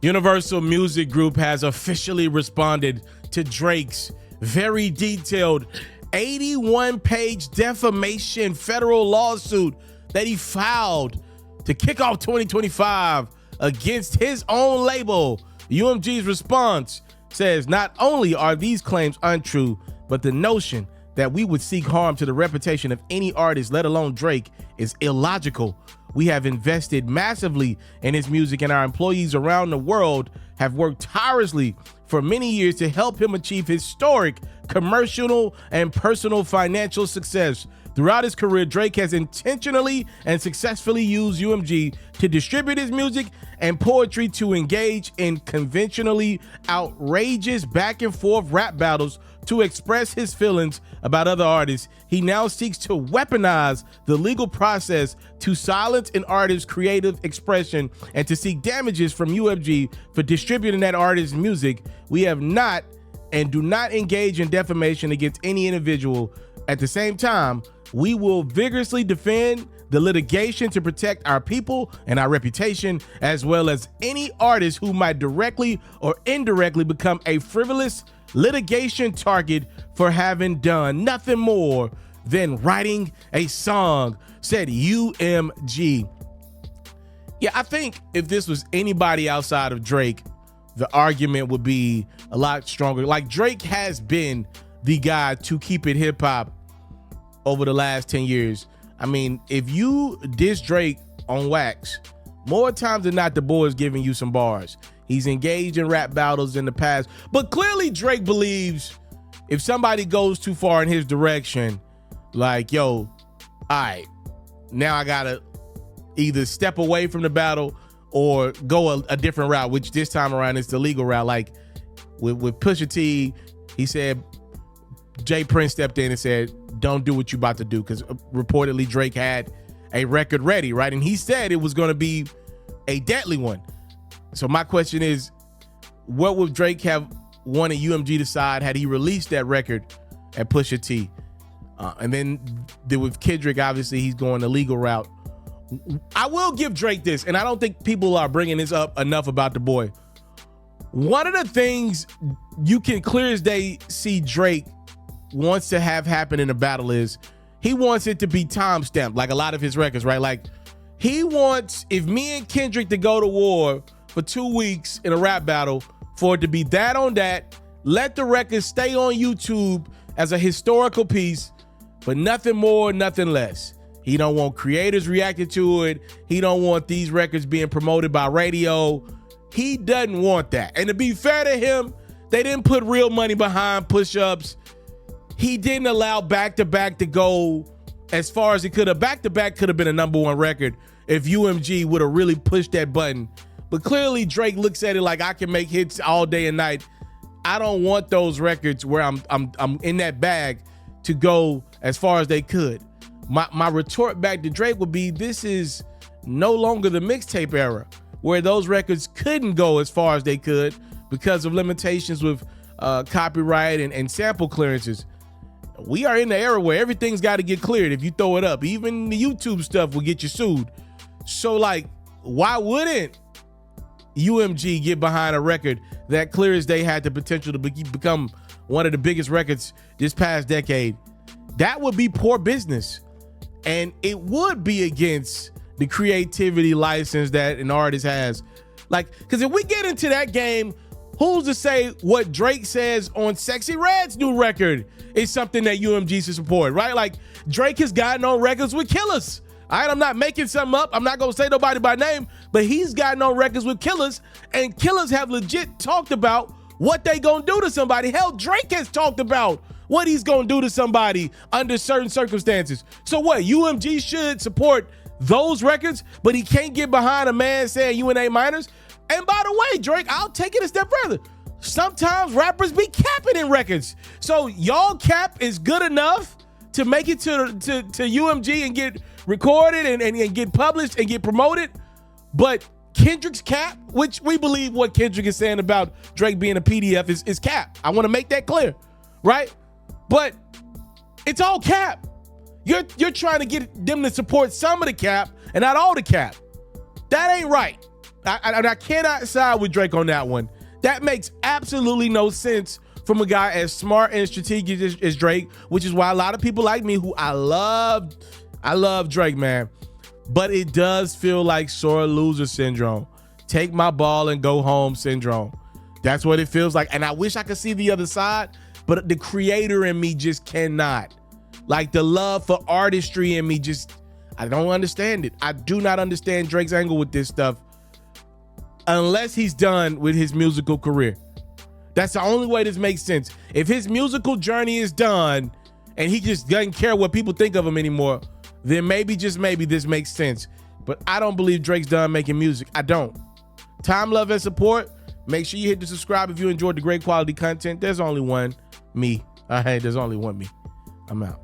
Universal Music Group has officially responded to Drake's very detailed 81-page defamation federal lawsuit that he filed to kick off 2025 against his own label. UMG's response says not only are these claims untrue, but the notion that we would seek harm to the reputation of any artist, let alone Drake, is illogical. We have invested massively in his music, and our employees around the world have worked tirelessly for many years to help him achieve historic commercial and personal financial success. Throughout his career, Drake has intentionally and successfully used UMG to distribute his music and poetry to engage in conventionally outrageous back and forth rap battles to express his feelings about other artists. He now seeks to weaponize the legal process to silence an artist's creative expression and to seek damages from UMG for distributing that artist's music. We have not and do not engage in defamation against any individual. At the same time, we will vigorously defend the litigation to protect our people and our reputation, as well as any artist who might directly or indirectly become a frivolous litigation target for having done nothing more than writing a song, said UMG. Yeah, I think if this was anybody outside of Drake, the argument would be a lot stronger. Like, Drake has been the guy to keep it hip hop over the last 10 years. I mean, if you diss Drake on wax, more times than not, the boy is giving you some bars. He's engaged in rap battles in the past, but clearly Drake believes if somebody goes too far in his direction, like, yo, all right, now I gotta either step away from the battle or go a different route, which this time around is the legal route. Like with Pusha T, he said, Jay Prince stepped in and said, don't do what you about to do, because reportedly Drake had a record ready, right? And he said it was going to be a deadly one. So my question is, what would Drake have wanted UMG to decide had he released that record at Pusha T? And then with Kendrick, obviously he's going the legal route. I will give Drake this, and I don't think people are bringing this up enough about the boy. One of the things you can clear as day see Drake wants to have happen in a battle is he wants it to be time-stamped, like a lot of his records, right? Like, he wants, if me and Kendrick to go to war for 2 weeks in a rap battle, for it to be that on that, let the record stay on YouTube as a historical piece, but nothing more, nothing less. He don't want creators reacting to it. He don't want these records being promoted by radio. He doesn't want that. And to be fair to him, they didn't put real money behind push-ups. He didn't allow back-to-back to go as far as he could have. Back-to-back could have been a #1 record if UMG would have really pushed that button. But clearly Drake looks at it like, I can make hits all day and night. I don't want those records where I'm in that bag to go as far as they could. My retort back to Drake would be, this is no longer the mixtape era where those records couldn't go as far as they could because of limitations with copyright and sample clearances. We are in the era where everything's got to get cleared if you throw it up. Even the YouTube stuff will get you sued. So, like, why wouldn't UMG get behind a record that clear as day had the potential to become one of the biggest records this past decade? That would be poor business. And it would be against the creativity license that an artist has. Like, because if we get into that game, who's to say what Drake says on Sexy Red's new record is something that UMG should support, right? Like, Drake has gotten on records with killers. All right, I'm not making something up. I'm not going to say nobody by name, but he's gotten on records with killers, and killers have legit talked about what they going to do to somebody. Hell, Drake has talked about what he's going to do to somebody under certain circumstances. So what, UMG should support those records, but he can't get behind a man saying you in A minors? And by the way, Drake, I'll take it a step further. Sometimes rappers be capping in records. So y'all cap is good enough to make it to UMG and get recorded and get published and get promoted. But Kendrick's cap, which we believe what Kendrick is saying about Drake being a PDF is cap. I want to make that clear, right? But it's all cap. You're trying to get them to support some of the cap and not all the cap. That ain't right. I cannot side with Drake on that one. That makes absolutely no sense from a guy as smart and strategic as Drake, which is why a lot of people like me, who I love Drake, man. But it does feel like sore loser syndrome. Take my ball and go home syndrome. That's what it feels like. And I wish I could see the other side, but the creator in me just cannot. Like the love for artistry in me I don't understand it. I do not understand Drake's angle with this stuff unless he's done with his musical career. That's the only way this makes sense. If his musical journey is done and he just doesn't care what people think of him anymore, then maybe, just maybe, this makes sense. But I don't believe Drake's done making music. I don't. Time, love, and support. Make sure you hit the subscribe if you enjoyed the great quality content. There's only one me. There's only one me. I'm out.